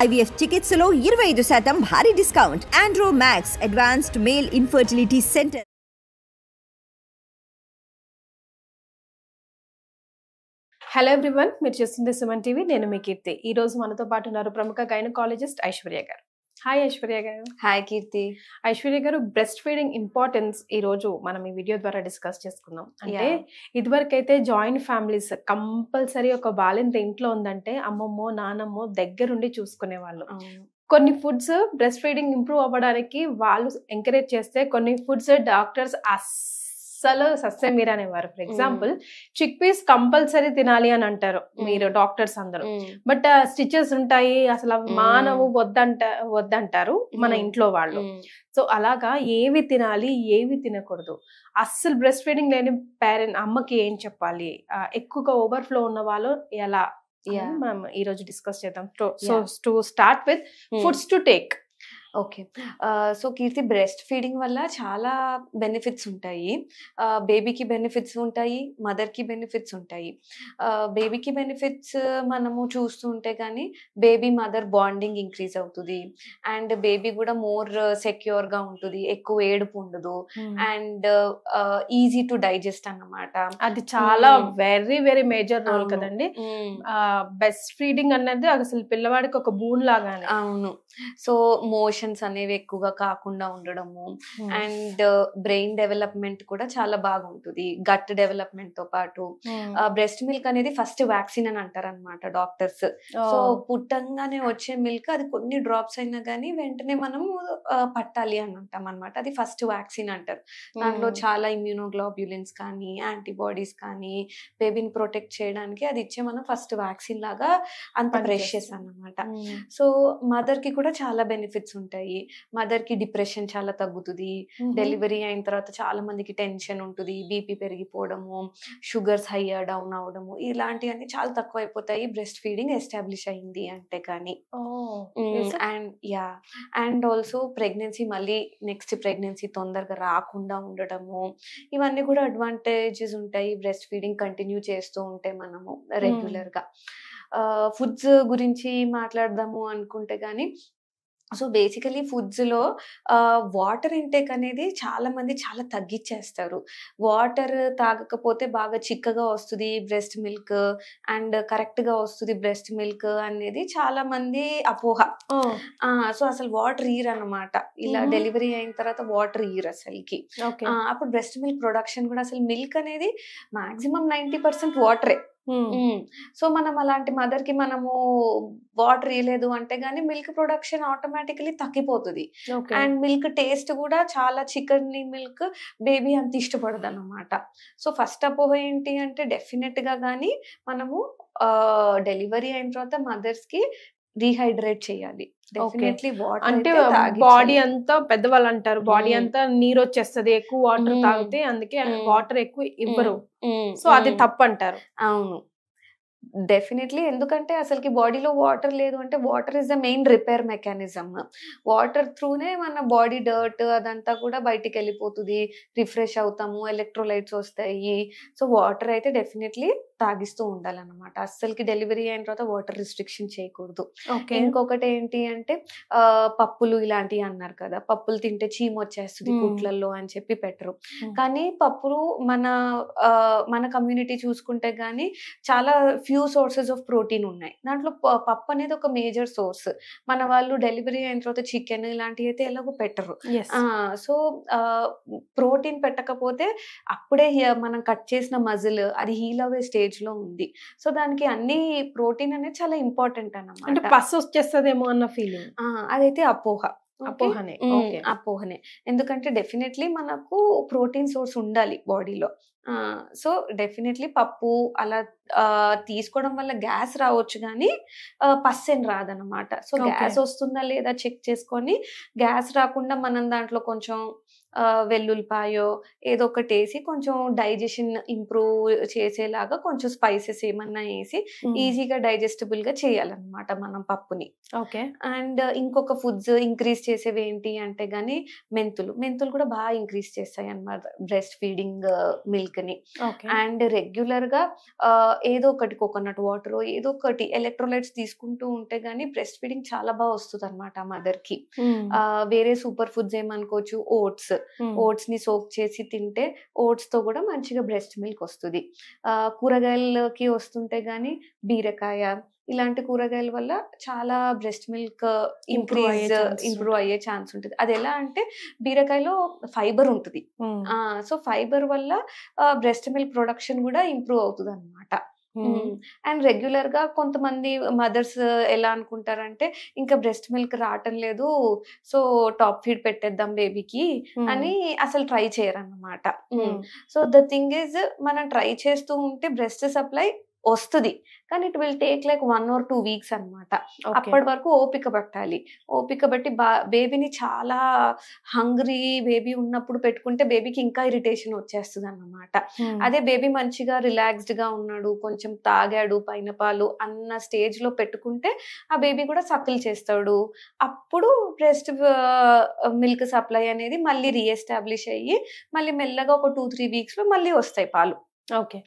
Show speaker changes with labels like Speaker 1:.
Speaker 1: IVF చికిత్సలో 25% భారీ discount. Andro max advanced male infertility centre.
Speaker 2: Hello everyone, మీరు చూస్తుంది సుమన్ టీవీ. నేను మీ కీర్తి. ఈ రోజు మనతో పాటు ఉన్నారు ప్రముఖ గైనకాలజిస్ట్ ఐశ్వర్య గారు. హాయ్ ఐశ్వర్య గారు.
Speaker 3: హాయ్ కీర్తి.
Speaker 2: ఐశ్వర్య గారు, బ్రెస్ట్ ఫీడింగ్ ఇంపార్టెన్స్ ఈ రోజు మనం ఈ వీడియో ద్వారా డిస్కస్ చేసుకుందాం. అంటే ఇదివరకైతే జాయింట్ ఫ్యామిలీస్ కంపల్సరీ ఒక బాలింత ఇంట్లో ఉందంటే అమ్మమ్మో నానమ్మో దగ్గరుండి చూసుకునే వాళ్ళు. కొన్ని ఫుడ్స్ బ్రెస్ట్ ఫీడింగ్ ఇంప్రూవ్ అవ్వడానికి వాళ్ళు ఎంకరేజ్ చేస్తే కొన్ని ఫుడ్స్ డాక్టర్స్ అస్సలు సస్యం మీరు అనేవారు. For example chickpeas compulsory తినాలి అని అంటారు మీరు డాక్టర్స్ అందరూ. బట్ స్టిచెస్ ఉంటాయి, అసలు అవి మానవు వద్దంటారు మన ఇంట్లో వాళ్ళు. సో అలాగా ఏవి తినాలి ఏవి తినకూడదు, అస్సలు బ్రెస్ట్ ఫీడింగ్ లేని అమ్మకి ఏం చెప్పాలి, ఎక్కువగా ఓవర్ఫ్లో ఉన్న వాళ్ళు ఎలా, మనం ఈ రోజు డిస్కస్ చేద్దాం. So to start with foods to take.
Speaker 3: Okay, so Keerthi, breast feeding వల్ల చాలా బెనిఫిట్స్ ఉంటాయి. బేబీకి బెనిఫిట్స్ ఉంటాయి, మదర్కి బెనిఫిట్స్ ఉంటాయి. బేబీకి బెనిఫిట్స్ మనము చూస్తూ ఉంటే కానీ బేబీ మదర్ బాండింగ్ ఇంక్రీజ్ అవుతుంది, అండ్ బేబీ కూడా మోర్ సెక్యూర్గా ఉంటుంది, ఎక్కువ ఏడుపు ఉండదు, అండ్ ఈజీ టు డైజెస్ట్ అన్నమాట.
Speaker 2: అది చాలా వెరీ వెరీ మేజర్ రోల్ కదండి. బ్రెస్ట్ ఫీడింగ్ అనేది అసలు పిల్లవాడికి ఒక బూన్ లాగానే.
Speaker 3: అవును. సో మోషన్స్ అనేవి ఎక్కువగా కాకుండా ఉండడము, అండ్ బ్రెయిన్ డెవలప్మెంట్ కూడా చాలా బాగుంటుంది, గట్ డెవలప్మెంట్ తో పాటు. బ్రెస్ట్ మిల్క్ అనేది ఫస్ట్ వ్యాక్సిన్ అని అంటారు అనమాట డాక్టర్స్. సో పుట్టంగానే వచ్చే మిల్క్ అది కొన్ని డ్రాప్స్ అయినా కానీ వెంటనే మనం పట్టాలి అని అంటాం అనమాట. అది ఫస్ట్ వ్యాక్సిన్ అంటారు. దాంట్లో చాలా ఇమ్యూనోగ్లోబ్యులిన్స్ కానీ యాంటీబాడీస్ కానీ బేబీని ప్రొటెక్ట్ చేయడానికి అది ఇచ్చే మనం ఫస్ట్ వ్యాక్సిన్ లాగా అంత ప్రెషియస్ అన్నమాట. సో మదర్ కి కూడా చాలా బెనిఫిట్స్ ఉంటాయి. మదర్ కి డిప్రెషన్ చాలా తగ్గుతుంది. డెలివరీ అయిన తర్వాత చాలా మందికి టెన్షన్ ఉంటుంది, బీపీ పెరిగిపోవడము, షుగర్స్ హై డౌన్ అవడము, ఇలాంటివన్నీ చాలా తక్కువ అయిపోతాయి బ్రెస్ట్ ఫీడింగ్ ఎస్టాబ్లిష్ అయింది అంటే కానీ. అండ్ ఆల్సో ప్రెగ్నెన్సీ, మళ్ళీ నెక్స్ట్ ప్రెగ్నెన్సీ తొందరగా రాకుండా ఉండడము, ఇవన్నీ కూడా అడ్వాంటేజెస్ ఉంటాయి బ్రెస్ట్ ఫీడింగ్ కంటిన్యూ చేస్తూ ఉంటే మనము రెగ్యులర్ గా. ఫుడ్స్ గురించి మాట్లాడదాము అనుకుంటే కానీ, సో బేసికలీ ఫుడ్స్ లో వాటర్ ఇంటేక్ అనేది చాలా మంది చాలా తగ్గించేస్తారు. వాటర్ తాగకపోతే బాగా చిక్కగా వస్తుంది బ్రెస్ట్ మిల్క్, అండ్ కరెక్ట్ గా వస్తుంది బ్రెస్ట్ మిల్క్ అనేది చాలా మంది అపోహ. సో అసలు వాటర్ ఈర్ అన్నమాట. ఇలా డెలివరీ అయిన తర్వాత వాటర్ ఈర్ అసలుకి. అప్పుడు బ్రెస్ట్ మిల్క్ ప్రొడక్షన్ కూడా, అసలు మిల్క్ అనేది మాక్సిమం 90% వాటరే. సో మనం అలాంటి మదర్ కి మనము వాటర్ ఇవ్వలేదు అంటే గానీ మిల్క్ ప్రొడక్షన్ ఆటోమేటికలీ తగ్గిపోతుంది. అండ్ మిల్క్ టేస్ట్ కూడా చాలా చికెన్ మిల్క్ బేబీ అంత ఇష్టపడదు అన్నమాట. సో ఫస్ట్ అపోహ ఏంటి అంటే, డెఫినెట్ గా గానీ మనము డెలివరీ అయిన తర్వాత మదర్స్ కి రీహైడ్రేట్ చేయాలి. డెఫినెట్లీ వాటర్
Speaker 2: అంటే బాడీ అంతా, పెద్దవాళ్ళు అంటారు బాడీ అంతా నీరు వచ్చేస్తుంది ఎక్కువ వాటర్ తాగితే, అందుకే వాటర్ ఎక్కువ ఇవ్వరు. సో అది తప్పు అంటారు.
Speaker 3: అవును, డెఫినెట్లీ. ఎందుకంటే అసలుకి బాడీలో వాటర్ లేదు అంటే water is the main repair mechanism. Water త్రూనే మన బాడీ డర్ట్ అదంతా కూడా బయటికి వెళ్ళిపోతుంది, రిఫ్రెష్ అవుతాము, ఎలక్ట్రోలైట్స్ వస్తాయి. సో వాటర్ అయితే డెఫినెట్లీ తాగిస్తూ ఉండాలన్నమాట. అస్సలకి డెలివరీ అయిన తర్వాత వాటర్ రిస్ట్రిక్షన్ చేయకూడదు. ఇంకొకటి ఏంటి అంటే, పప్పులు ఇలాంటివి అన్నారు కదా, పప్పులు తింటే చీమ వచ్చేస్తుంది కుట్లల్లో అని చెప్పి పెట్టరు. కానీ పప్పులు మన కమ్యూనిటీ చూసుకుంటే గానీ చాలా ఫ్యూ సోర్సెస్ ఆఫ్ ప్రోటీన్ ఉన్నాయి. దాంట్లో పప్పు అనేది ఒక మేజర్ సోర్స్. మన వాళ్ళు డెలివరీ అయిన తర్వాత చికెన్ ఇలాంటివి అయితే ఎలాగో పెట్టరు. సో ప్రోటీన్ పెట్టకపోతే అప్పుడే మనం కట్ చేసిన మజిల్ అది హీల్ అవే స్టేజ్ లో ఉంది. సో దానికి అన్ని ప్రోటీన్ అనేది చాలా ఇంపార్టెంట్ అన్నమాట.
Speaker 2: అంటే పస్సు వచ్చేస్తుందేమో అన్న ఫీలింగ్.
Speaker 3: అదైతే అపోహ. అపోహనే. ఎందుకంటే డెఫినెట్లీ మనకు ప్రోటీన్ సోర్స్ ఉండాలి బాడీలో. సో డెఫినెట్లీ పప్పు అలా తీసుకోవడం వల్ల గ్యాస్ రావచ్చు కానీ పస్సెన్ రాదనమాట. సో గ్యాస్ వస్తుందా లేదా చెక్ చేసుకొని, గ్యాస్ రాకుండా మనం దాంట్లో కొంచెం వెల్లుల్లిపాయో ఏదో ఒకటి వేసి కొంచెం డైజెషన్ ఇంప్రూవ్ చేసేలాగా కొంచెం స్పైసెస్ ఏమన్నా వేసి ఈజీగా డైజెస్టబుల్ గా చేయాలన్నమాట మనం పప్పుని. అండ్ ఇంకొక ఫుడ్స్ ఇంక్రీజ్ చేసేవి ఏంటి అంటే గానీ మెంతులు కూడా బాగా ఇంక్రీజ్ చేస్తాయి అన్నమాట బ్రెస్ట్ ఫీడింగ్ మిల్క్ మిల్క్ ని. అండ్ రెగ్యులర్ గా ఏదో ఒకటి కోకోనట్ వాటర్ ఏదో ఒకటి ఎలక్ట్రోలైట్స్ తీసుకుంటూ ఉంటే గానీ బ్రెస్ట్ ఫీడింగ్ చాలా బాగా వస్తుంది అనమాట మదర్ కి. వేరే సూపర్ ఫుడ్స్ ఏమనుకోవచ్చు, ఓట్స్ ని సోక్ చేసి తింటే ఓట్స్ తో కూడా మంచిగా బ్రెస్ట్ మిల్క్ వస్తుంది. కూరగాయలకి వస్తుంటే గానీ బీరకాయ ఇలాంటి కూరగాయల వల్ల చాలా బ్రెస్ట్ మిల్క్ ఇంప్రూవ్ అయ్యే ఛాన్స్ ఉంటుంది. అది ఎలా అంటే బీరకాయలో ఫైబర్ ఉంటుంది. సో ఫైబర్ వల్ల బ్రెస్ట్ మిల్క్ ప్రొడక్షన్ కూడా ఇంప్రూవ్ అవుతుంది అనమాట. అండ్ రెగ్యులర్ గా కొంతమంది మదర్స్ ఎలా అనుకుంటారంటే ఇంకా బ్రెస్ట్ మిల్క్ రావటం లేదు, సో టాప్ ఫీడ్ పెట్టేద్దాం బేబీకి అని అసలు ట్రై చేయరన్నమాట. సో ద థింగ్ ఈజ్ మనం ట్రై చేస్తూ ఉంటే బ్రెస్ట్ సప్లై వస్తుంది, కానీ it will take like 1 or 2 weeks అనమాట. అప్పటి వరకు ఓపిక పట్టాలి. ఓపిక బట్టి బేబీని చాలా హంగ్రీ బేబీ ఉన్నప్పుడు పెట్టుకుంటే బేబీకి ఇంకా ఇరిటేషన్ వచ్చేస్తుంది అన్నమాట. అదే బేబీ మంచిగా రిలాక్స్డ్ గా ఉన్నాడు, కొంచెం తాగాడు పైన పాలు అన్న స్టేజ్ లో పెట్టుకుంటే ఆ బేబీ కూడా సకిల్ చేస్తాడు. అప్పుడు బ్రెస్ట్ మిల్క్ సప్లై అనేది మళ్ళీ రీఎస్టాబ్లిష్ అయ్యి మళ్ళీ మెల్లగా ఒక 2-3 weeks లో మళ్ళీ వస్తాయి పాలు.
Speaker 2: ఓకే.